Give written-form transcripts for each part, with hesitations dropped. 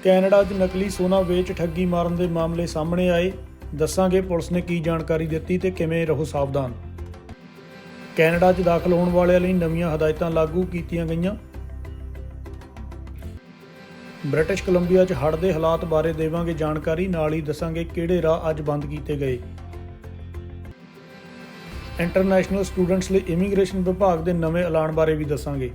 Canada 'ਚ ਨਕਲੀ ਸੋਨਾ ਵੇਚ ਠੱਗੀ ਮਾਰਨ ਦੇ ਮਾਮਲੇ ਸਾਹਮਣੇ ਆਏ। ਦੱਸਾਂਗੇ ਪੁਲਿਸ ਨੇ ਕੀ ਜਾਣਕਾਰੀ ਦਿੱਤੀ ਤੇ ਕਿਵੇਂ ਰਹੋ ਸਾਵਧਾਨ। ਕੈਨੇਡਾ 'ਚ ਦਾਖਲ ਹੋਣ ਵਾਲਿਆਂ ਲਈ ਨਵੀਆਂ ਹਦਾਇਤਾਂ ਲਾਗੂ ਕੀਤੀਆਂ ਗਈਆਂ। ਬ੍ਰਿਟਿਸ਼ ਕੋਲੰਬੀਆ 'ਚ ਹੜ੍ਹ ਦੇ ਹਾਲਾਤ ਬਾਰੇ ਦੇਵਾਂਗੇ ਜਾਣਕਾਰੀ, ਨਾਲ ਹੀ ਦੱਸਾਂਗੇ ਕਿਹੜੇ ਰਾਹ ਅੱਜ ਬੰਦ ਕੀਤੇ ਗਏ। ਇੰਟਰਨੈਸ਼ਨਲ ਸਟੂਡੈਂਟਸ ਲਈ ਇਮੀਗ੍ਰੇਸ਼ਨ ਵਿਭਾਗ ਦੇ ਨਵੇਂ ਐਲਾਨ ਬਾਰੇ ਵੀ ਦੱਸਾਂਗੇ।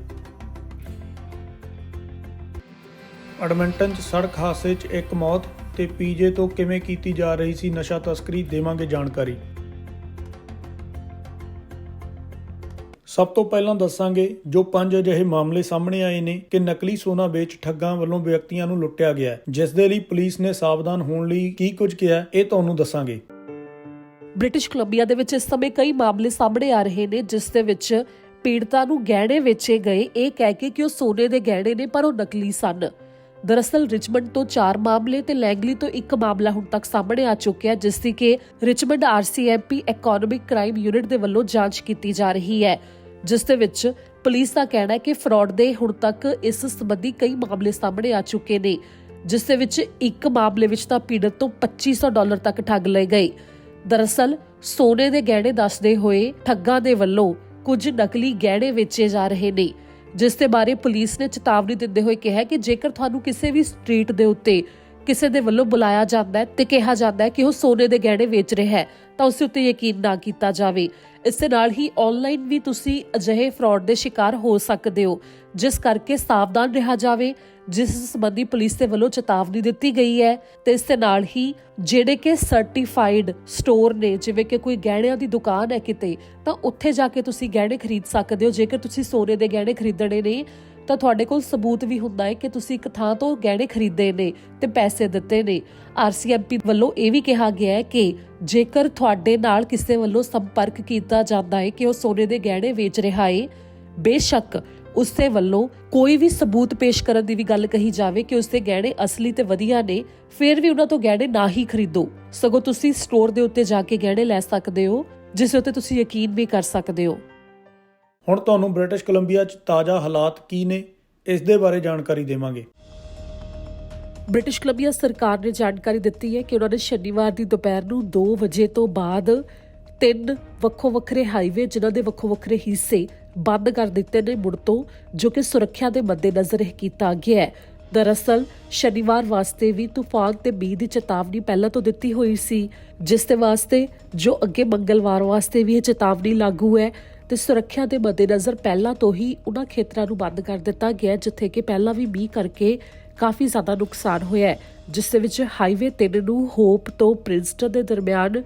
ਐਡਮਿੰਟਨ 'ਚ ਸੜਕ ਹਾਦਸੇ 'ਚ ਇੱਕ ਮੌਤ ਤੇ ਪੀਜੇ ਤੋਂ ਕਿਵੇਂ ਕੀਤੀ ਜਾ ਰਹੀ ਸੀ ਨਸ਼ਾ ਤਸਕਰੀ, ਦੇਵਾਂਗੇ ਜਾਣਕਾਰੀ। ਸਭ ਤੋਂ ਪਹਿਲਾਂ ਦੱਸਾਂਗੇ ਜੋ 5 ਅਜਿਹੇ ਮਾਮਲੇ ਸਾਹਮਣੇ ਆਏ ਨੇ ਕਿ ਨਕਲੀ ਸੋਨਾ ਵੇਚ ਠੱਗਾਂ ਵੱਲੋਂ ਵਿਅਕਤੀਆਂ ਨੂੰ ਲੁੱਟਿਆ ਗਿਆ, ਜਿਸ ਦੇ ਲਈ ਪੁਲਿਸ ਨੇ ਸਾਵਧਾਨ ਹੋਣ ਲਈ ਕੀ ਕੁਝ ਕਿਹਾ, ਇਹ ਤੁਹਾਨੂੰ ਦੱਸਾਂਗੇ। ਬ੍ਰਿਟਿਸ਼ ਕੋਲੰਬੀਆ ਦੇ ਵਿੱਚ ਇਸ ਸਮੇਂ ਕਈ ਮਾਮਲੇ ਸਾਹਮਣੇ ਆ ਰਹੇ ਨੇ, ਜਿਸ ਦੇ ਵਿੱਚ ਪੀੜਤਾਂ ਨੂੰ ਗਹਿਣੇ ਵੇਚੇ ਗਏ ਇਹ ਕਹਿ ਕੇ ਕਿ ਉਹ ਸੋਨੇ ਦੇ ਗਹਿਣੇ ਨੇ ਪਰ ਉਹ ਨਕਲੀ ਸਨ। ਦਰਅਸਲ ਰਿਚਮੰਡ ਤੋਂ 4 ਮਾਮਲੇ ਤੇ ਲੈਂਗਲੀ ਤੋਂ 1 ਮਾਮਲਾ ਹੁਣ ਤੱਕ ਸਾਹਮਣੇ ਆ ਚੁੱਕਿਆ, ਜਿਸ ਦੀ ਕਿ Richmond RCMP economic crime unit ਦੇ ਵੱਲੋਂ ਜਾਂਚ ਕੀਤੀ ਜਾ ਰਹੀ ਹੈ, ਜਿਸ ਦੇ ਵਿੱਚ ਪੁਲਿਸ ਦਾ ਕਹਿਣਾ ਹੈ ਕਿ ਫਰਾਡ ਦੇ ਹੁਣ ਤੱਕ ਇਸ ਸੰਬੰਧੀ ਕਈ ਮਾਮਲੇ ਸਾਹਮਣੇ ਆ ਚੁੱਕੇ ਨੇ, ਜਿਸ ਦੇ ਵਿੱਚ 1 ਮਾਮਲੇ ਵਿੱਚ ਤਾਂ ਪੀੜਤ ਤੋਂ $2500 ਤੱਕ ਠੱਗ ਲਏ ਗਏ। ਦਰਅਸਲ ਸੋਨੇ ਦੇ ਗਹਿਣੇ ਦੱਸਦੇ ਹੋਏ ਠੱਗਾਂ ਦੇ ਵੱਲੋਂ ਕੁਝ ਨਕਲੀ ਗਹਿਣੇ ਵੇਚੇ ਜਾ ਰਹੇ ਨੇ, ਜਿਸ ਦੇ ਬਾਰੇ ਪੁਲਿਸ ਨੇ ਚੇਤਾਵਨੀ ਦਿੰਦੇ ਹੋਏ ਕਿਹਾ ਕਿ ਜੇਕਰ ਤੁਹਾਨੂੰ ਕਿਸੇ ਵੀ ਸਟਰੀਟ ਦੇ ਉੱਤੇ ਕਿਸੇ ਦੇ ਵੱਲੋਂ ਬੁਲਾਇਆ ਜਾਂਦਾ ਹੈ ਤੇ ਕਿਹਾ ਜਾਂਦਾ ਹੈ ਕਿ ਉਹ ਸੋਨੇ ਦੇ ਗਹਿਣੇ ਵੇਚ ਰਿਹਾ ਹੈ ਤਾਂ ਉਸ ਉੱਤੇ ਯਕੀਨ ਨਾ ਕੀਤਾ ਜਾਵੇ। ਇਸ ਦੇ ਨਾਲ ਹੀ ਆਨਲਾਈਨ ਵੀ ਤੁਸੀਂ ਅਜਿਹੇ ਫਰਾਡ ਦੇ ਸ਼ਿਕਾਰ ਹੋ ਸਕਦੇ ਹੋ, ਜਿਸ ਕਰਕੇ ਸਾਵਧਾਨ ਰਿਹਾ ਜਾਵੇ, ਜਿਸ ਸੰਬੰਧੀ ਪੁਲਿਸ ਦੇ ਵੱਲੋਂ ਚੇਤਾਵਨੀ ਦਿੱਤੀ ਗਈ ਹੈ। ਤੇ ਇਸ ਦੇ ਨਾਲ ਹੀ ਜਿਹੜੇ ਕਿ ਸਰਟੀਫਾਈਡ ਸਟੋਰ ਨੇ, ਜਿਵੇਂ ਕਿ ਕੋਈ ਗਹਿਣਿਆਂ ਦੀ ਦੁਕਾਨ ਹੈ ਕਿਤੇ, ਤਾਂ ਉੱਥੇ ਜਾ ਕੇ ਤੁਸੀਂ ਗਹਿਣੇ ਖਰੀਦ ਸਕਦੇ ਹੋ। ਜੇਕਰ ਤੁਸੀਂ ਸੋਨੇ ਦੇ ਗਹਿਣੇ ਖਰੀਦਣੇ ਨੇ ਤਾਂ ਤੁਹਾਡੇ ਕੋਲ ਸਬੂਤ ਵੀ ਹੁੰਦਾ ਹੈ ਕਿ ਤੁਸੀਂ ਇੱਕ ਥਾਂ ਤੋਂ ਗਹਿਣੇ ਖਰੀਦੇ ਨੇ ਤੇ ਪੈਸੇ ਦਿੱਤੇ ਨੇ। RCMP ਵੱਲੋਂ ਇਹ ਵੀ ਕਿਹਾ ਗਿਆ ਹੈ ਕਿ ਜੇਕਰ ਤੁਹਾਡੇ ਨਾਲ ਕਿਸੇ ਵੱਲੋਂ ਸੰਪਰਕ ਕੀਤਾ ਜਾਂਦਾ ਹੈ ਕਿ ਉਹ ਸੋਨੇ ਦੇ ਗਹਿਣੇ ਵੇਚ ਰਿਹਾ ਹੈ, ਬੇਸ਼ੱਕ ਉਸਦੇ ਵੱਲੋਂ ਕੋਈ ਵੀ ਸਬੂਤ ਪੇਸ਼ ਕਰਨ ਦੀ ਵੀ ਗੱਲ ਕਹੀ ਜਾਵੇ ਕਿ ਉਸਦੇ ਗਹਿਣੇ ਅਸਲੀ ਤੇ ਵਧੀਆ ਨੇ, ਫਿਰ ਵੀ ਉਹਨਾਂ ਤੋਂ ਗਹਿਣੇ ਨਾ ਹੀ ਖਰੀਦੋ, ਸਗੋਂ ਤੁਸੀਂ ਸਟੋਰ ਦੇ ਉੱਤੇ ਜਾ ਕੇ ਗਹਿਣੇ ਲੈ ਸਕਦੇ ਹੋ, ਜਿਸ ਉੱਤੇ ਤੁਸੀਂ ਯਕੀਨ ਵੀ ਕਰ ਸਕਦੇ ਹੋ। ਹੁਣ ਤੁਹਾਨੂੰ ਬ੍ਰਿਟਿਸ਼ ਕੋਲੰਬੀਆ 'ਚ ਤਾਜ਼ਾ ਹਾਲਾਤ ਕੀ ਨੇ, ਇਸ ਦੇ ਬਾਰੇ ਜਾਣਕਾਰੀ ਦੇਵਾਂਗੇ। ਬ੍ਰਿਟਿਸ਼ ਕੋਲੰਬੀਆ ਸਰਕਾਰ ਨੇ ਜਾਣਕਾਰੀ ਦਿੱਤੀ ਹੈ ਕਿ ਉਹਨਾਂ ਨੇ ਸ਼ਨੀਵਾਰ ਦੀ ਦੁਪਹਿਰ ਨੂੰ 2 ਵਜੇ ਤੋਂ ਬਾਅਦ 3 ਵੱਖੋ ਵੱਖਰੇ ਹਾਈਵੇ, ਜਿਨ੍ਹਾਂ ਦੇ ਵੱਖੋ ਵੱਖਰੇ ਹਿੱਸੇ ਬੰਦ ਕਰ ਦਿੱਤੇ ਨੇ ਮੁੜ ਤੋਂ, ਜੋ ਕਿ ਸੁਰੱਖਿਆ ਦੇ ਮੱਦੇਨਜ਼ਰ ਇਹ ਕੀਤਾ ਗਿਆ ਹੈ। ਦਰਅਸਲ ਸ਼ਨੀਵਾਰ ਵਾਸਤੇ ਵੀ ਤੂਫਾਨ ਤੇ ਮੀਂਹ ਦੀ ਚੇਤਾਵਨੀ ਪਹਿਲਾਂ ਤੋਂ ਦਿੱਤੀ ਹੋਈ ਸੀ, ਜਿਸ ਦੇ ਵਾਸਤੇ ਜੋ ਅੱਗੇ ਮੰਗਲਵਾਰ ਵਾਸਤੇ ਵੀ ਇਹ ਚੇਤਾਵਨੀ ਲਾਗੂ ਹੈ। ਤੇ ਸੁਰੱਖਿਆ ਦੇ ਮੱਦੇਨਜ਼ਰ ਪਹਿਲਾਂ ਤੋਂ ਹੀ ਉਹਨਾਂ ਖੇਤਰਾਂ ਨੂੰ ਬੰਦ ਕਰ ਦਿੱਤਾ ਗਿਆ ਜਿੱਥੇ ਕਿ ਪਹਿਲਾਂ ਵੀ ਮੀਂਹ ਕਰਕੇ ਕਾਫੀ ਜ਼ਿਆਦਾ ਨੁਕਸਾਨ ਹੋਇਆ ਹੈ, ਜਿਸ ਦੇ ਵਿੱਚ ਹਾਈਵੇ 3 ਨੂੰ ਹੋਪ ਤੋਂ ਪ੍ਰਿੰਸਟਨ ਦੇ ਦਰਮਿਆਨ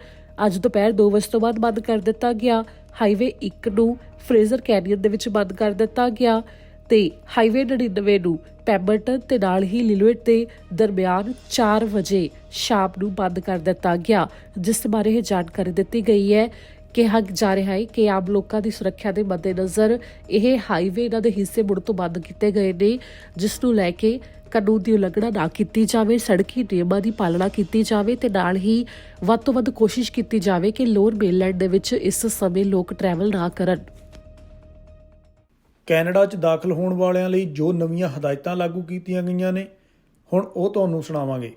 ਅੱਜ ਦੁਪਹਿਰ 2 ਵਜੇ ਤੋਂ ਬਾਅਦ ਬੰਦ ਕਰ ਦਿੱਤਾ ਗਿਆ। ਹਾਈਵੇ 1 ਨੂੰ ਫਰੇਜ਼ਰ ਕੈਨੀਅਨ ਦੇ ਵਿੱਚ ਬੰਦ ਕਰ ਦਿੱਤਾ ਗਿਆ ਤੇ ਹਾਈਵੇ 99 ਨੂੰ ਪੈਂਬਰਟਨ ਤੇ ਨਾਲ ਹੀ ਲਿਲੁਇਟ ਦੇ ਦਰਮਿਆਨ 4 ਵਜੇ ਸ਼ਾਮ ਨੂੰ ਬੰਦ ਕਰ ਦਿੱਤਾ ਗਿਆ, ਜਿਸ ਬਾਰੇ ਇਹ ਜਾਣਕਾਰੀ ਦਿੱਤੀ ਗਈ ਹੈ। ਕਿਹਾ ਜਾ ਰਿਹਾ ਹੈ ਕਿ ਆਮ ਲੋਕਾਂ ਦੀ ਸੁਰੱਖਿਆ ਦੇ ਮੱਦੇਨਜ਼ਰ ਇਹ ਹਾਈਵੇ ਇਹਨਾਂ ਦੇ ਹਿੱਸੇ ਮੁੜ ਤੋਂ ਬੰਦ ਕੀਤੇ ਗਏ ਨੇ, ਜਿਸ ਨੂੰ ਲੈ ਕੇ ਕਾਨੂੰਨ ਦੀ ਉਲੰਘਣਾ ਨਾ ਕੀਤੀ ਜਾਵੇ, ਸੜਕੀ ਨਿਯਮਾਂ ਦੀ ਪਾਲਣਾ ਕੀਤੀ ਜਾਵੇ ਤੇ ਨਾਲ ਹੀ ਵੱਧ ਤੋਂ ਵੱਧ ਕੋਸ਼ਿਸ਼ ਕੀਤੀ ਜਾਵੇ ਕਿ ਲੋਅਰ ਮੇਨਲੈਂਡ ਦੇ ਵਿੱਚ ਇਸ ਸਮੇਂ ਲੋਕ ਟਰੈਵਲ ਨਾ ਕਰਨ। ਕੈਨੇਡਾ 'ਚ ਦਾਖਲ ਹੋਣ ਵਾਲਿਆਂ ਲਈ ਜੋ ਨਵੀਆਂ ਹਦਾਇਤਾਂ ਲਾਗੂ ਕੀਤੀਆਂ ਗਈਆਂ ਨੇ, ਹੁਣ ਉਹ ਤੁਹਾਨੂੰ ਸੁਣਾਵਾਂਗੇ।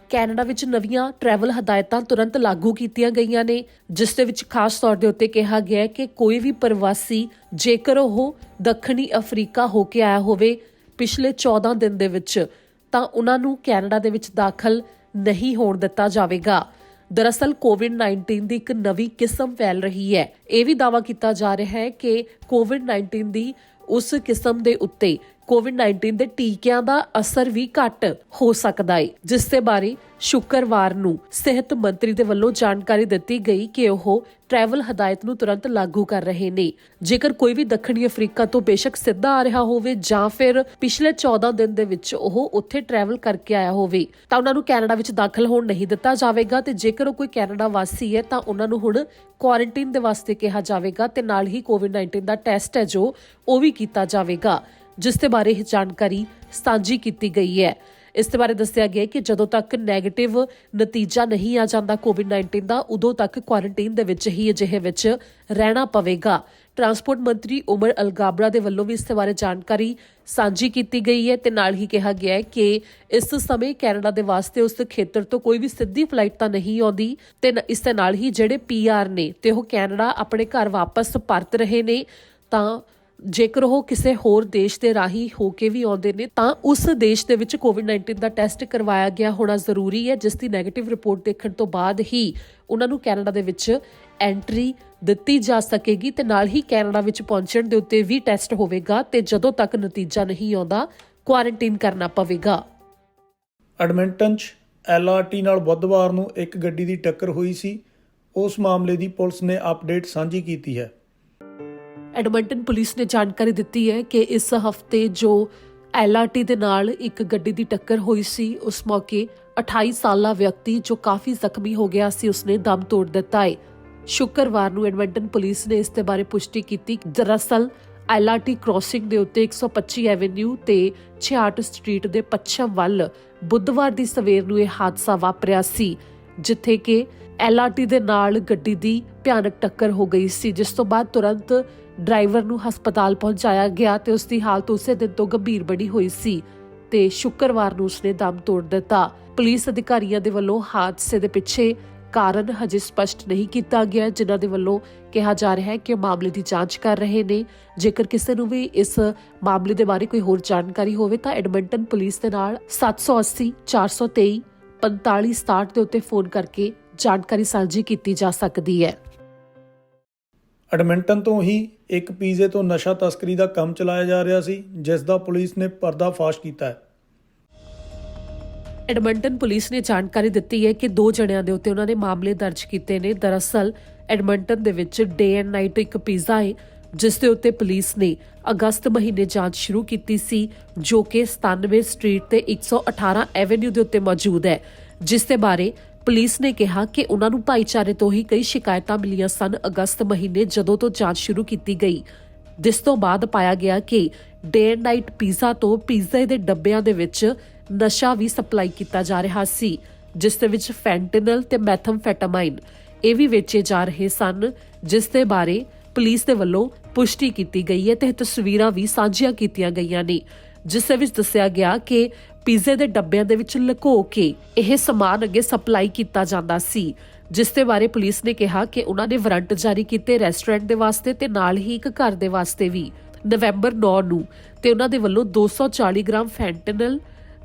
ਕੈਨੇਡਾ ਵਿੱਚ ਨਵੀਆਂ ਟਰੈਵਲ ਹਦਾਇਤਾਂ ਤੁਰੰਤ ਲਾਗੂ ਕੀਤੀਆਂ ਗਈਆਂ ਨੇ, ਜਿਸ ਦੇ ਵਿੱਚ ਖਾਸ ਤੌਰ ਦੇ ਉੱਤੇ ਕਿਹਾ ਗਿਆ ਹੈ ਕਿ ਕੋਈ ਵੀ ਪ੍ਰਵਾਸੀ ਜੇਕਰ ਉਹ ਦੱਖਣੀ ਅਫਰੀਕਾ ਹੋ ਕੇ ਆਇਆ ਹੋਵੇ ਪਿਛਲੇ 14 ਦਿਨ ਦੇ ਵਿੱਚ, ਤਾਂ ਉਹਨਾਂ ਨੂੰ ਕੈਨੇਡਾ ਦੇ ਵਿੱਚ ਦਾਖਲ ਨਹੀਂ ਹੋਣ ਦਿੱਤਾ ਜਾਵੇਗਾ। ਦਰਅਸਲ ਕੋਵਿਡ-19 ਦੀ ਇੱਕ ਨਵੀਂ ਕਿਸਮ ਫੈਲ ਰਹੀ ਹੈ। ਇਹ ਵੀ ਦਾਅਵਾ ਕੀਤਾ ਜਾ ਰਿਹਾ ਹੈ ਕਿ ਕੋਵਿਡ-19 ਦੀ ਉਸ ਕਿਸਮ ਦੇ ਉੱਤੇ ਕੋਵਿਡ-19 ਦੇ ਟੀਕਿਆਂ ਦਾ ਅਸਰ ਵੀ ਘੱਟ ਹੋ ਸਕਦਾ ਹੈ, ਜਿਸ ਦੇ ਬਾਰੇ ਸ਼ੁੱਕਰਵਾਰ ਨੂੰ ਸਿਹਤ ਮੰਤਰੀ ਦੇ ਵੱਲੋਂ ਜਾਣਕਾਰੀ ਦਿੱਤੀ ਗਈ ਕਿ ਉਹ ਟਰੈਵਲ ਹਦਾਇਤ ਨੂੰ ਤੁਰੰਤ ਲਾਗੂ ਕਰ ਰਹੇ ਨੇ। ਜੇਕਰ ਕੋਈ ਵੀ ਦੱਖਣੀ ਅਫਰੀਕਾ ਤੋਂ ਬੇਸ਼ੱਕ ਸਿੱਧਾ ਆ ਰਿਹਾ ਹੋਵੇ ਜਾਂ ਫਿਰ ਪਿਛਲੇ 14 ਦਿਨ ਦੇ ਵਿੱਚ ਉਹ ਉੱਥੇ ਟਰੈਵਲ ਕਰਕੇ ਆਇਆ ਹੋਵੇ, ਤਾਂ ਉਹਨਾਂ ਨੂੰ ਕੈਨੇਡਾ ਵਿੱਚ ਦਾਖਲ ਹੋਣ ਨਹੀਂ ਦਿੱਤਾ ਜਾਵੇਗਾ। ਤੇ ਜੇਕਰ ਉਹ ਕੋਈ ਕੈਨੇਡਾ ਵਾਸੀ ਹੈ ਤਾਂ ਉਹਨਾਂ ਨੂੰ ਹੁਣ ਕੁਆਰੰਟਾਈਨ ਦੇ ਵਾਸਤੇ ਕਿਹਾ ਜਾਵੇਗਾ ਤੇ ਨਾਲ ਹੀ ਕੋਵਿਡ-19 ਦਾ ਟੈਸਟ ਹੈ ਜੋ ਉਹ ਵੀ ਕੀਤਾ ਜਾਵੇਗਾ, ਜਿਸ ਦੇ ਬਾਰੇ ਇਹ ਜਾਣਕਾਰੀ ਸਾਂਝੀ ਕੀਤੀ ਗਈ ਹੈ। ਇਸ ਦੇ ਬਾਰੇ ਦੱਸਿਆ ਗਿਆ ਕਿ ਜਦੋਂ ਤੱਕ ਨੈਗੇਟਿਵ ਨਤੀਜਾ ਨਹੀਂ ਆ ਜਾਂਦਾ ਕੋਵਿਡ-19 ਦਾ, ਉਦੋਂ ਤੱਕ ਕੁਆਰੰਟਾਈਨ ਦੇ ਵਿੱਚ ਹੀ ਅਜਿਹੇ ਵਿੱਚ ਰਹਿਣਾ ਪਵੇਗਾ। ਟਰਾਂਸਪੋਰਟ ਮੰਤਰੀ ਉਮਰ ਅਲਗਾਬਰਾ ਦੇ ਵੱਲੋਂ ਵੀ ਇਸ ਦੇ ਬਾਰੇ ਜਾਣਕਾਰੀ ਸਾਂਝੀ ਕੀਤੀ ਗਈ ਹੈ ਤੇ ਨਾਲ ਹੀ ਕਿਹਾ ਗਿਆ ਹੈ ਕਿ ਇਸ ਸਮੇਂ ਕੈਨੇਡਾ ਦੇ ਵਾਸਤੇ ਉਸ ਖੇਤਰ ਤੋਂ ਕੋਈ ਵੀ ਸਿੱਧੀ ਫਲਾਈਟ ਤਾਂ ਨਹੀਂ ਆਉਂਦੀ ਤੇ ਇਸ ਦੇ ਨਾਲ ਹੀ ਜਿਹੜੇ PR ਨੇ ਤੇ ਉਹ ਕੈਨੇਡਾ ਆਪਣੇ ਘਰ ਵਾਪਸ ਪਰਤ ਰਹੇ ਨੇ, ਤਾਂ ਜੇਕਰ ਉਹ ਕਿਸੇ ਹੋਰ ਦੇਸ਼ ਦੇ ਰਾਹੀਂ ਹੋ ਕੇ ਵੀ ਆਉਂਦੇ ਨੇ ਤਾਂ ਉਸ ਦੇਸ਼ ਦੇ ਵਿੱਚ ਕੋਵਿਡ-19 ਦਾ ਟੈਸਟ ਕਰਵਾਇਆ ਗਿਆ ਹੋਣਾ ਜ਼ਰੂਰੀ ਹੈ, ਜਿਸ ਦੀ ਨੈਗੇਟਿਵ ਰਿਪੋਰਟ ਦੇਖਣ ਤੋਂ ਬਾਅਦ ਹੀ ਉਹਨਾਂ ਨੂੰ ਕੈਨੇਡਾ ਦੇ ਵਿੱਚ ਐਂਟਰੀ ਦਿੱਤੀ ਜਾ ਸਕੇਗੀ ਤੇ ਨਾਲ ਹੀ ਕੈਨੇਡਾ ਵਿੱਚ ਪਹੁੰਚਣ ਦੇ ਉੱਤੇ ਵੀ ਟੈਸਟ ਹੋਵੇਗਾ ਤੇ ਜਦੋਂ ਤੱਕ ਨਤੀਜਾ ਨਹੀਂ ਆਉਂਦਾ ਕੁਆਰੰਟਾਈਨ ਕਰਨਾ ਪਵੇਗਾ। ਐਡਮਿੰਟਨ 'ਚ LRT ਨਾਲ ਬੁੱਧਵਾਰ ਨੂੰ ਇੱਕ ਗੱਡੀ ਦੀ ਟੱਕਰ ਹੋਈ ਸੀ। ਉਸ ਮਾਮਲੇ ਦੀ ਪੁਲਿਸ ਨੇ ਅਪਡੇਟ ਸਾਂਝੀ ਕੀਤੀ ਹੈ। ਐਡਮਿੰਟਨ ਪੁਲਿਸ ਨੇ ਜਾਣਕਾਰੀ ਦਿੱਤੀ ਹੈ ਕਿ ਇਸ ਹਫਤੇ ਜੋ LRT ਦੇ ਨਾਲ ਇੱਕ ਗੱਡੀ ਦੀ ਟੱਕਰ ਹੋਈ ਸੀ, ਉਸ ਮੌਕੇ 28 ਸਾਲਾ ਵਿਅਕਤੀ ਜੋ ਕਾਫੀ ਜ਼ਖਮੀ ਹੋ ਗਿਆ ਸੀ, ਉਸਨੇ ਦਮ ਤੋੜ ਦਿੱਤਾ ਹੈ। ਸ਼ੁੱਕਰਵਾਰ ਨੂੰ ਐਡਮਿੰਟਨ ਪੁਲਿਸ ਨੇ ਇਸ ਦੇ ਬਾਰੇ ਪੁਸ਼ਟੀ ਕੀਤੀ। ਦਰਅਸਲ LRT ਕ੍ਰਾਸਿੰਗ ਦੇ ਉੱਤੇ 125 ਐਵੇਨਿਊ ਤੇ 66 ਸਟਰੀਟ ਦੇ ਪੱਛਮ ਵੱਲ ਬੁੱਧਵਾਰ ਦੀ ਸਵੇਰ ਨੂੰ ਇਹ ਹਾਦਸਾ ਵਾਪਰਿਆ ਸੀ, ਜਿੱਥੇ ਕਿ LRT ਦੇ ਨਾਲ ਗੱਡੀ ਦੀ ਭਿਆਨਕ ਟੱਕਰ ਹੋ ਗਈ ਸੀ, ਜਿਸ ਤੋਂ ਬਾਅਦ ਤੁਰੰਤ ਡਰਾਈਵਰ ਨੂੰ ਹਸਪਤਾਲ ਪਹੁੰਚਾਇਆ ਗਿਆ ਤੇ ਉਸ ਦੀ ਹਾਲਤ ਉਸੇ ਦਿਨ ਤੋਂ ਗੰਭੀਰ ਬਣੀ ਹੋਈ ਸੀ ਤੇ ਸ਼ੁੱਕਰਵਾਰ ਨੂੰ ਉਸਨੇ ਦਮ ਤੋੜ ਦਿੱਤਾ। ਪੁਲਿਸ ਅਧਿਕਾਰੀਆਂ ਦੇ ਵੱਲੋਂ ਹਾਦਸੇ ਦੇ ਪਿੱਛੇ ਕਾਰਨ ਹਜੇ ਸਪਸ਼ਟ ਨਹੀਂ ਕੀਤਾ ਗਿਆ, ਜਿਨ੍ਹਾਂ ਦੇ ਵੱਲੋਂ ਕਿਹਾ ਜਾ ਰਿਹਾ ਹੈ ਕਿ ਮਾਮਲੇ ਦੀ ਜਾਂਚ ਕਰ ਰਹੇ ਨੇ। ਜੇਕਰ ਕਿਸੇ ਨੂੰ ਵੀ ਇਸ ਮਾਮਲੇ ਦੇ ਬਾਰੇ ਕੋਈ ਹੋਰ ਜਾਣਕਾਰੀ ਹੋਵੇ ਤਾਂ ਐਡਮਿੰਟਨ ਪੁਲਿਸ ਦੇ ਨਾਲ 780 423 4567 ਦੇ ਉੱਤੇ ਫੋਨ ਕਰਕੇ ਜਾਣਕਾਰੀ ਸਾਂਝੀ ਕੀਤੀ ਜਾ ਸਕਦੀ ਹੈ। ਐਡਮਿੰਟਨ ਤੋਂ ਹੀ ਇੱਕ ਪੀਜ਼ੇ ਤੋਂ ਨਸ਼ਾ ਤਸਕਰੀ ਦਾ ਕੰਮ ਚਲਾਇਆ ਜਾ ਰਿਹਾ ਸੀ, ਜਿਸ ਦਾ ਪੁਲਿਸ ਨੇ ਪਰਦਾਫਾਸ਼ ਕੀਤਾ ਹੈ। ਐਡਮਿੰਟਨ ਪੁਲਿਸ ਨੇ ਜਾਣਕਾਰੀ ਦਿੱਤੀ ਹੈ ਕਿ 2 ਜਣਿਆਂ ਦੇ ਉੱਤੇ ਉਹਨਾਂ ਨੇ ਮਾਮਲੇ ਦਰਜ ਕੀਤੇ ਨੇ। ਦਰਅਸਲ ਐਡਮਿੰਟਨ ਦੇ ਵਿੱਚ ਡੇ ਐਂਡ ਨਾਈਟ ਇੱਕ ਪੀਜ਼ਾ ਹੈ, ਜਿਸ ਦੇ ਉੱਤੇ ਪੁਲਿਸ ਨੇ ਅਗਸਤ ਮਹੀਨੇ ਜਾਂਚ ਸ਼ੁਰੂ ਕੀਤੀ ਸੀ, ਜੋ ਕਿ 97 ਸਟਰੀਟ ਤੇ 118 ਐਵੇਨਿਊ ਦੇ ਉੱਤੇ ਮੌਜੂਦ ਹੈ, ਜਿਸ ਦੇ ਬਾਰੇ ਪੁਲਿਸ ਨੇ ਕਿਹਾ ਕਿ ਉਹਨਾਂ ਨੂੰ ਭਾਈਚਾਰੇ ਤੋਂ ਹੀ ਕਈ ਸ਼ਿਕਾਇਤਾਂ ਮਿਲੀਆਂ ਸਨ ਅਗਸਤ ਮਹੀਨੇ, ਜਦੋਂ ਤੋਂ ਜਾਂਚ ਸ਼ੁਰੂ ਕੀਤੀ ਗਈ, ਜਿਸ ਤੋਂ ਬਾਅਦ ਪਾਇਆ ਗਿਆ ਕਿ ਡੇ ਐਂਡ ਨਾਈਟ ਪੀਜ਼ਾ ਤੋਂ ਪੀਜ਼ੇ ਦੇ ਡੱਬਿਆਂ ਦੇ ਵਿੱਚ ਨਸ਼ਾ ਵੀ ਸਪਲਾਈ ਕੀਤਾ ਜਾ ਰਿਹਾ ਸੀ, ਜਿਸ ਦੇ ਵਿੱਚ ਫੈਂਟਨਲ ਤੇ ਮੈਥਮਫੈਟਾਮਾਈਨ ਇਹ ਵੀ ਵੇਚੇ ਜਾ ਰਹੇ ਸਨ, ਜਿਸ ਦੇ ਬਾਰੇ ਪੁਲਿਸ ਦੇ ਵੱਲੋਂ ਪੁਸ਼ਟੀ ਕੀਤੀ ਗਈ ਹੈ ਤੇ ਤਸਵੀਰਾਂ ਵੀ ਸਾਂਝੀਆਂ ਕੀਤੀਆਂ ਗਈਆਂ ਨੇ, ਜਿਸ ਦੇ ਵਿੱਚ ਦੱਸਿਆ ਗਿਆ ਕਿ ਪੀਜ਼ੇ ਦੇ ਡੱਬਿਆਂ ਦੇ ਵਿੱਚ ਲੁਕੋ ਕੇ ਇਹ ਸਮਾਨ ਅੱਗੇ ਸਪਲਾਈ ਕੀਤਾ ਜਾਂਦਾ ਸੀ, ਜਿਸ ਦੇ ਬਾਰੇ ਪੁਲਿਸ ਨੇ ਕਿਹਾ ਕਿ ਉਹਨਾਂ ਨੇ ਵਾਰੰਟ ਜਾਰੀ ਕੀਤੇ ਰੈਸਟੋਰੈਂਟ ਦੇ ਵਾਸਤੇ ਤੇ ਨਾਲ ਹੀ ਇੱਕ ਘਰ ਦੇ ਵਾਸਤੇ ਵੀ ਨਵੰਬਰ 9 ਨੂੰ, ਤੇ ਉਹਨਾਂ ਦੇ ਵੱਲੋਂ 240 gram fentanyl,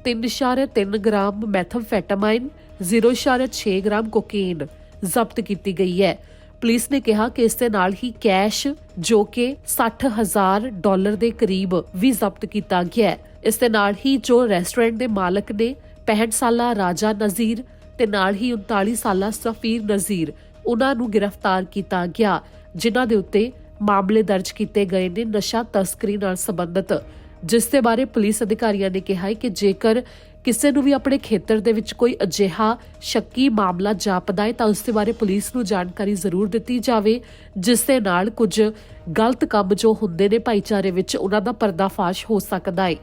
3.3 gram methamphetamine, 0.6 gram cocaine ਜ਼ਬਤ ਕੀਤੀ ਗਈ ਹੈ। ਪੁਲਿਸ ਨੇ ਕਿਹਾ ਕਿ ਇਸ ਦੇ ਨਾਲ ਹੀ ਕੈਸ਼ ਜੋ ਕਿ $60,000 ਦੇ ਕਰੀਬ ਵੀ ਜ਼ਬਤ ਕੀਤਾ ਗਿਆ ਹੈ। ਇਸ ਦੇ ਨਾਲ ਹੀ ਜੋ ਰੈਸਟੋਰੈਂਟ ਦੇ ਮਾਲਕ ਨੇ 65 ਸਾਲਾ ਰਾਜਾ ਨਜ਼ੀਰ ਤੇ ਨਾਲ ਹੀ 39 ਸਾਲਾ ਸਫੀਰ ਨਜ਼ੀਰ, ਉਹਨਾਂ ਨੂੰ ਗ੍ਰਿਫਤਾਰ ਕੀਤਾ ਗਿਆ, ਜਿਨ੍ਹਾਂ ਦੇ ਉੱਤੇ ਮਾਮਲੇ ਦਰਜ ਕੀਤੇ ਗਏ ਨੇ ਨਸ਼ਾ ਤਸਕਰੀ ਨਾਲ ਸੰਬੰਧਿਤ, ਜਿਸ ਦੇ ਬਾਰੇ ਪੁਲਿਸ ਅਧਿਕਾਰੀਆਂ ਨੇ ਕਿਹਾ ਹੈ ਕਿ ਜੇਕਰ ਕਿਸੇ ਨੂੰ ਵੀ ਆਪਣੇ ਖੇਤਰ ਦੇ ਵਿੱਚ ਕੋਈ ਅਜਿਹਾ ਸ਼ੱਕੀ ਮਾਮਲਾ ਜਾਪਦਾ ਹੈ ਤਾਂ ਉਸ ਦੇ ਬਾਰੇ ਪੁਲਿਸ ਨੂੰ ਜਾਣਕਾਰੀ ਜ਼ਰੂਰ ਦਿੱਤੀ ਜਾਵੇ, ਜਿਸ ਦੇ ਨਾਲ ਕੁਝ ਗਲਤ ਕੰਮ ਜੋ ਹੁੰਦੇ ਨੇ ਭਾਈਚਾਰੇ ਵਿੱਚ ਉਹਨਾਂ ਦਾ ਪਰਦਾਫਾਸ਼ ਹੋ ਸਕਦਾ ਹੈ।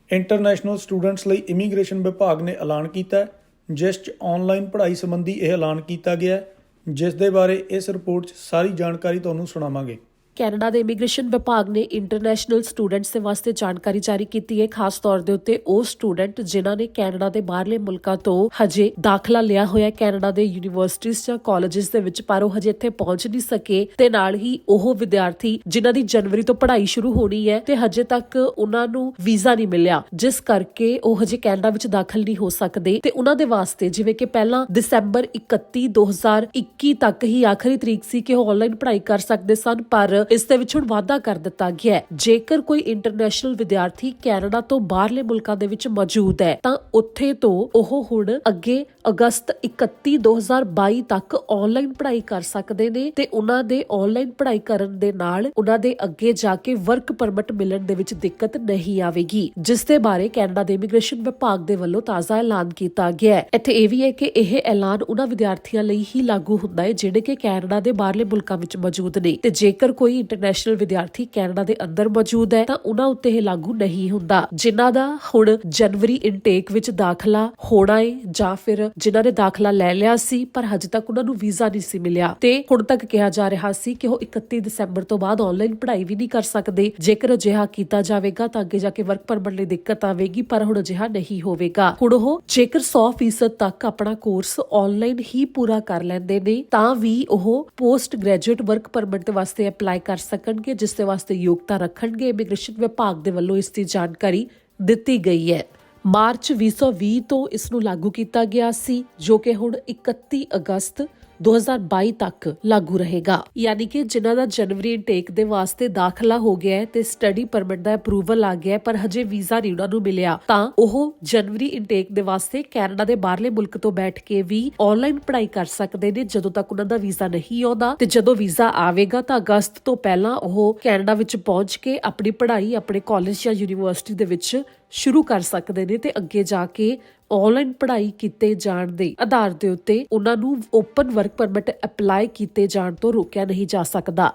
ਇੰਟਰਨੈਸ਼ਨਲ ਸਟੂਡੈਂਟਸ ਲਈ ਇਮੀਗ੍ਰੇਸ਼ਨ ਵਿਭਾਗ ਨੇ ਐਲਾਨ ਕੀਤਾ ਹੈ, ਜਿਸ 'ਚ ਆਨਲਾਈਨ ਪੜ੍ਹਾਈ ਸੰਬੰਧੀ ਇਹ ਐਲਾਨ ਕੀਤਾ ਗਿਆ ਹੈ, ਜਿਸ ਦੇ ਬਾਰੇ ਇਸ ਰਿਪੋਰਟ 'ਚ ਸਾਰੀ ਜਾਣਕਾਰੀ ਤੁਹਾਨੂੰ ਸੁਣਾਵਾਂਗੇ। ਕੈਨੇਡਾ ਦੇ ਇਮੀਗ੍ਰੇਸ਼ਨ ਵਿਭਾਗ ਨੇ ਇੰਟਰਨੈਸ਼ਨਲ ਸਟੂਡੈਂਟਸ ਦੇ ਵਾਸਤੇ ਜਾਣਕਾਰੀ ਜਾਰੀ ਕੀਤੀ ਹੈ, ਖਾਸ ਤੌਰ ਦੇ ਉੱਤੇ ਉਹ ਸਟੂਡੈਂਟ ਜਿਨ੍ਹਾਂ ਨੇ ਕੈਨੇਡਾ ਦੇ ਬਾਹਰਲੇ ਮੁਲਕਾਂ ਤੋਂ ਹਜੇ ਦਾਖਲਾ ਲਿਆ ਹੋਇਆ ਕੈਨੇਡਾ ਦੇ ਯੂਨੀਵਰਸਿਟੀਆਂ ਜਾਂ ਕਾਲਜਿਸ ਦੇ ਵਿੱਚ, ਪਰ ਉਹ ਹਜੇ ਇੱਥੇ ਪਹੁੰਚ ਨਹੀਂ ਸਕੇ, ਤੇ ਨਾਲ ਹੀ ਉਹ ਵਿਦਿਆਰਥੀ ਜਿਨ੍ਹਾਂ ਦੀ ਜਨਵਰੀ ਤੋਂ ਪੜ੍ਹਾਈ ਸ਼ੁਰੂ ਹੋਣੀ ਹੈ ਤੇ ਹਜੇ ਤੱਕ ਉਹਨਾਂ ਨੂੰ ਵੀਜ਼ਾ ਨਹੀਂ ਮਿਲਿਆ, ਜਿਸ ਕਰਕੇ ਉਹ ਹਜੇ ਕੈਨੇਡਾ ਵਿੱਚ ਦਾਖਲ ਨਹੀਂ ਹੋ ਸਕਦੇ, ਤੇ ਉਹਨਾਂ ਦੇ ਵਾਸਤੇ ਜਿਵੇਂ ਕਿ ਪਹਿਲਾਂ ਦਸੰਬਰ 31, 2021 ਤੱਕ ਹੀ ਆਖਰੀ ਤਰੀਕ ਸੀ ਕਿ ਉਹ ਆਨਲਾਈਨ ਪੜ੍ਹਾਈ ਕਰ ਸਕਦੇ ਸਨ, ਪਰ ਇਸ ਦੇ ਵਿੱਚ ਹੁਣ ਵਾਧਾ ਕਰ ਦਿੱਤਾ ਗਿਆ ਹੈ। ਜੇਕਰ ਕੋਈ ਇੰਟਰਨੈਸ਼ਨਲ ਵਿਦਿਆਰਥੀ ਕੈਨੇਡਾ ਤੋਂ ਬਾਹਰਲੇ ਮੁਲਕਾਂ ਦੇ ਵਿੱਚ ਮੌਜੂਦ ਹੈ ਤਾਂ ਉੱਥੇ ਤੋਂ ਉਹ ਹੁਣ ਅੱਗੇ ਅਗਸਤ 31, 2022 ਤੱਕ ਆਨਲਾਈਨ ਪੜ੍ਹਾਈ ਕਰ ਸਕਦੇ ਨੇ, ਤੇ ਉਹਨਾਂ ਦੇ ਆਨਲਾਈਨ ਪੜ੍ਹਾਈ ਕਰਨ ਦੇ ਨਾਲ ਉਹਨਾਂ ਦੇ ਅੱਗੇ ਜਾ ਕੇ ਵਰਕ ਪਰਮਿਟ ਮਿਲਣ ਦੇ ਵਿੱਚ ਦਿੱਕਤ ਨਹੀਂ ਆਵੇਗੀ, ਜਿਸ ਦੇ ਬਾਰੇ ਕੈਨੇਡਾ ਦੇ ਇਮੀਗ੍ਰੇਸ਼ਨ ਵਿਭਾਗ ਦੇ ਵੱਲੋਂ ਤਾਜ਼ਾ ਐਲਾਨ ਕੀਤਾ ਗਿਆ ਹੈ। ਇੱਥੇ ਇਹ ਵੀ ਹੈ ਕਿ ਇਹ ਐਲਾਨ ਉਹਨਾਂ ਵਿਦਿਆਰਥੀਆਂ ਲਈ ਹੀ ਲਾਗੂ ਹੁੰਦਾ ਹੈ ਜਿਹੜੇ ਕਿ ਕੈਨੇਡਾ ਦੇ ਬਾਹਰਲੇ ਮੁਲਕਾਂ ਵਿੱਚ ਮੌਜੂਦ ਨੇ, ਤੇ ਜੇਕਰ ਕੋਈ ਕੋਈ ਇੰਟਰਨੈਸ਼ਨਲ ਵਿਦਿਆਰਥੀ ਕੈਨੇਡਾ ਦੇ ਅੰਦਰ ਮੌਜੂਦ ਹੈ ਤਾਂ ਉਹਨਾਂ ਉੱਤੇ ਇਹ ਲਾਗੂ ਨਹੀਂ ਹੁੰਦਾ। ਜਿਨ੍ਹਾਂ ਦਾ ਹੁਣ ਜਨਵਰੀ ਇਨਟੇਕ ਵਿੱਚ ਦਾਖਲਾ ਹੋਣਾ ਹੈ ਜਾਂ ਫਿਰ ਜਿਨ੍ਹਾਂ ਨੇ ਦਾਖਲਾ ਲੈ ਲਿਆ ਸੀ ਪਰ ਹਜੇ ਤੱਕ ਉਹਨਾਂ ਨੂੰ ਵੀਜ਼ਾ ਨਹੀਂ ਸੀ ਮਿਲਿਆ ਤੇ ਹੁਣ ਤੱਕ ਕਿਹਾ ਜਾ ਰਿਹਾ ਸੀ ਕਿ ਉਹ 31 ਦਸੰਬਰ ਤੋਂ ਬਾਅਦ ਆਨਲਾਈਨ ਪੜ੍ਹਾਈ ਵੀ ਨਹੀਂ ਕਰ ਸਕਦੇ। ਜੇਕਰ ਅਜਿਹਾ ਕੀਤਾ ਜਾਵੇਗਾ ਤਾਂ ਅੱਗੇ ਜਾ ਕੇ ਵਰਕ ਪਰਮਿਟ ਲਈ ਦਿੱਕਤ ਆਵੇਗੀ, ਪਰ ਹੁਣ ਅਜਿਹਾ ਨਹੀਂ ਹੋਵੇਗਾ। ਹੁਣ ਉਹ ਜੇਕਰ 100% ਤੱਕ ਆਪਣਾ ਕੋਰਸ ਆਨਲਾਈਨ ਹੀ ਪੂਰਾ ਕਰ ਲੈਂਦੇ ਨੇ ਤਾਂ ਵੀ ਉਹ ਪੋਸਟ ਗ੍ਰੈਜੂਏਟ ਵਰਕ ਪਰਮਿਟ ਦੇ ਵਾਸਤੇ ਅਪਲਾਈ ਕਰ ਸਕਣਗੇ, ਜਿਸ ਦੇ ਵਾਸਤੇ ਯੋਗਤਾ ਰੱਖਣਗੇ। ਇਮੀਗ੍ਰੇਸ਼ਨ ਵਿਭਾਗ ਦੇ ਵੱਲੋਂ ਇਸ ਦੀ ਜਾਣਕਾਰੀ ਦਿੱਤੀ ਗਈ ਹੈ। ਮਾਰਚ 2020 ਤੋਂ ਇਸ ਨੂੰ ਲਾਗੂ ਕੀਤਾ ਗਿਆ ਸੀ, ਜੋ ਕਿ ਹੁਣ 31 ਅਗਸਤ 2022 ਤੱਕ ਲਾਗੂ ਰਹੇਗਾ। ਯਾਨੀ ਕਿ ਜਿਨ੍ਹਾਂ ਦਾ ਜਨਵਰੀ ਇਨਟੇਕ ਦੇ ਵਾਸਤੇ ਦਾਖਲਾ ਹੋ ਗਿਆ ਹੈ ਤੇ ਸਟੱਡੀ ਪਰਮਿਟ ਦਾ ਅਪਰੂਵਲ ਆ ਗਿਆ ਹੈ ਪਰ ਹਜੇ ਵੀਜ਼ਾ ਨਹੀਂ ਉਹਨਾਂ ਨੂੰ ਮਿਲਿਆ ਤਾਂ ਉਹ ਜਨਵਰੀ ਇਨਟੇਕ ਦੇ ਵਾਸਤੇ ਕੈਨੇਡਾ ਦੇ ਬਾਹਰਲੇ ਮੁਲਕ ਤੋਂ ਬੈਠ ਕੇ ਵੀ ਆਨਲਾਈਨ ਪੜ੍ਹਾਈ ਕਰ ਸਕਦੇ ਨੇ ਜਦੋਂ ਤੱਕ ਉਹਨਾਂ ਦਾ ਵੀਜ਼ਾ ਨਹੀਂ ਆਉਂਦਾ। ਤੇ ਜਦੋਂ ਵੀਜ਼ਾ ਆਵੇਗਾ ਤਾਂ ਅਗਸਤ ਤੋਂ ਪਹਿਲਾਂ ਉਹ ਕੈਨੇਡਾ ਵਿੱਚ ਪਹੁੰਚ ਕੇ ਆਪਣੀ ਪੜ੍ਹਾਈ ਆਪਣੇ ਕਾਲਜ ਜਾਂ ਯੂਨੀਵਰਸਿਟੀ ਦੇ ਵਿੱਚ ਸ਼ੁਰੂ ਕਰ ਸਕਦੇ ਨੇ ਤੇ ਅੱਗੇ ਜਾ ਕੇ ਆਨਲਾਈਨ ਪੜ੍ਹਾਈ ਕੀਤੇ ਜਾਣ ਦੇ ਆਧਾਰ ਦੇ ਉੱਤੇ ਉਹਨਾਂ ਨੂੰ ਓਪਨ ਵਰਕ ਪਰਮਿਟ ਅਪਲਾਈ ਕੀਤੇ ਜਾਣ ਤੋਂ ਰੋਕਿਆ ਨਹੀਂ ਜਾ ਸਕਦਾ।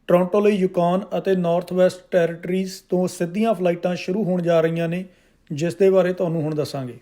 ਟੋਰਾਂਟੋ ਲਈ ਯੂਕਾਨ ਅਤੇ ਨਾਰਥ ਵੈਸਟ ਟੈਰੀਟਰੀਜ਼ ਤੋਂ ਸਿੱਧੀਆਂ ਫਲਾਈਟਾਂ ਸ਼ੁਰੂ ਹੋਣ ਜਾ ਰਹੀਆਂ ਨੇ, ਜਿਸ ਦੇ ਬਾਰੇ ਤੁਹਾਨੂੰ ਹੁਣ ਦੱਸਾਂਗੇ।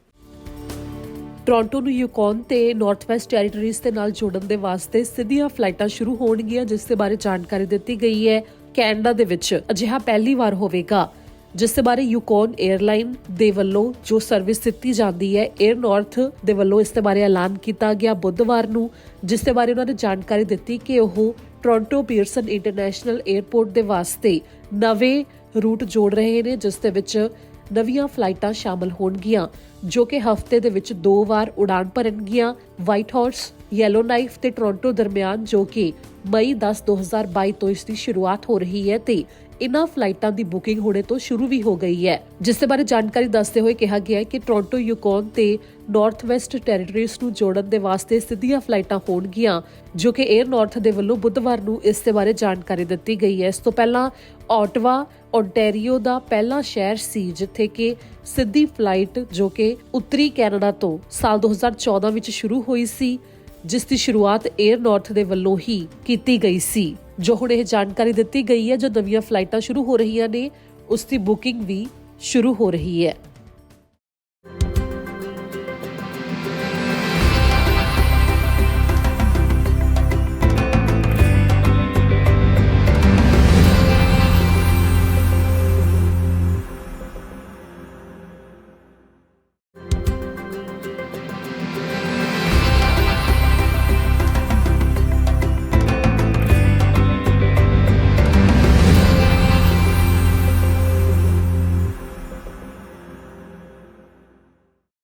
ਟੋਰਾਂਟੋ ਨੂੰ ਯੂਕਾਨ ਤੇ ਨਾਰਥ ਵੈਸਟ ਟੈਰੀਟਰੀਜ਼ ਦੇ ਨਾਲ ਜੋੜਨ ਦੇ ਵਾਸਤੇ ਸਿੱਧੀਆਂ ਫਲਾਈਟਾਂ ਸ਼ੁਰੂ ਹੋਣਗੀਆਂ, ਜਿਸ ਦੇ ਬਾਰੇ ਜਾਣਕਾਰੀ ਦਿੱਤੀ ਗਈ ਹੈ। ਕੈਨੇਡਾ ਦੇ ਵਿੱਚ ਅਜਿਹਾ ਪਹਿਲੀ ਵਾਰ ਹੋਵੇਗਾ, ਜਿਸ ਦੇ ਬਾਰੇ ਯੂਕਾਨ 에ਅਰਲਾਈਨ ਦੇ ਵੱਲੋਂ ਜੋ ਸਰਵਿਸ ਦਿੱਤੀ ਜਾਂਦੀ ਹੈ। 에ਅਰ ਨਾਰਥ ਦੇ ਵੱਲੋਂ ਇਸ ਦੇ ਬਾਰੇ ਐਲਾਨ ਕੀਤਾ ਗਿਆ ਬੁੱਧਵਾਰ ਨੂੰ, ਜਿਸ ਦੇ ਬਾਰੇ ਉਹਨਾਂ ਨੇ ਜਾਣਕਾਰੀ ਦਿੱਤੀ ਕਿ ਉਹ ਟੋਰਾਂਟੋ ਪੀਅਰਸਨ ਇੰਟਰਨੈਸ਼ਨਲ 에ਅਰਪੋਰਟ ਦੇ ਵਾਸਤੇ ਨਵੇਂ ਰੂਟ ਜੋੜ ਰਹੇ ਨੇ, ਜਿਸ ਦੇ ਵਿੱਚ ਨਵੀਆਂ ਫਲਾਈਟਾਂ ਸ਼ਾਮਲ ਹੋਣਗੀਆਂ ਜੋ ਕਿ ਹਫ਼ਤੇ ਦੇ ਵਿੱਚ 2 ਵਾਰ ਉਡਾਨ ਭਰਨਗੀਆਂ। ਵਾਈਟ ਹਾਰਸ, ਯੈਲੋ ਨਾਈਫ ਤੇ ਟੋਰਾਂਟੋ ਦਰਮਿਆਨ, ਜੋ ਕਿ ਮਈ 10, 2022 ਤੋਂ ਇਸ ਦੀ ਸ਼ੁਰੂਆਤ ਹੋ ਰਹੀ ਹੈ ਤੇ ਇਨ੍ਹਾਂ ਫਲਾਈਟਾਂ ਦੀ ਬੁਕਿੰਗ ਹੋਣੇ ਤੋਂ ਸ਼ੁਰੂ ਵੀ ਹੋ ਗਈ ਹੈ। ਜਿਸ ਦੇ ਬਾਰੇ ਜਾਣਕਾਰੀ ਦੱਸਦੇ ਹੋਏ ਕਿਹਾ ਗਿਆ ਹੈ ਕਿ ਟੋਰਾਂਟੋ ਯੂਕਾਨ ਤੇ ਨਾਰਥ ਵੈਸਟ ਟੈਰੀਟਰੀਜ਼ ਨੂੰ ਜੋੜਨ ਦੇ ਵਾਸਤੇ ਸਿੱਧੀਆਂ ਫਲਾਈਟਾਂ ਹੋਣਗੀਆਂ, ਜੋ ਕਿ 에ਅਰ ਨਾਰਥ ਦੇ ਵੱਲੋਂ ਬੁੱਧਵਾਰ ਨੂੰ ਇਸ ਦੇ ਬਾਰੇ ਜਾਣਕਾਰੀ ਦਿੱਤੀ ਗਈ ਹੈ। ਇਸ ਤੋਂ ਪਹਿਲਾਂ ਓਟਵਾ ਓਨਟਾਰੀਓ ਦਾ ਪਹਿਲਾ ਸ਼ਹਿਰ ਸੀ ਜਿੱਥੇ ਕਿ ਸਿੱਧੀ ਫਲਾਈਟ ਜੋ ਕਿ ਉੱਤਰੀ ਕੈਨੇਡਾ ਤੋਂ ਸਾਲ 2014 ਵਿੱਚ ਸ਼ੁਰੂ ਹੋਈ ਸੀ, ਜਿਸ ਦੀ ਸ਼ੁਰੂਆਤ 에ਅਰ ਨਾਰਥ ਦੇ ਵੱਲੋਂ ਹੀ ਕੀਤੀ ਗਈ ਸੀ। ਜੋ ਹੁਣ ਇਹ ਜਾਣਕਾਰੀ ਦਿੱਤੀ ਗਈ ਹੈ, ਜੋ ਨਵੀਆਂ ਫਲਾਈਟਾਂ ਸ਼ੁਰੂ ਹੋ ਰਹੀਆਂ ਨੇ ਉਸ ਦੀ ਬੁਕਿੰਗ ਵੀ ਸ਼ੁਰੂ ਹੋ ਰਹੀ ਹੈ।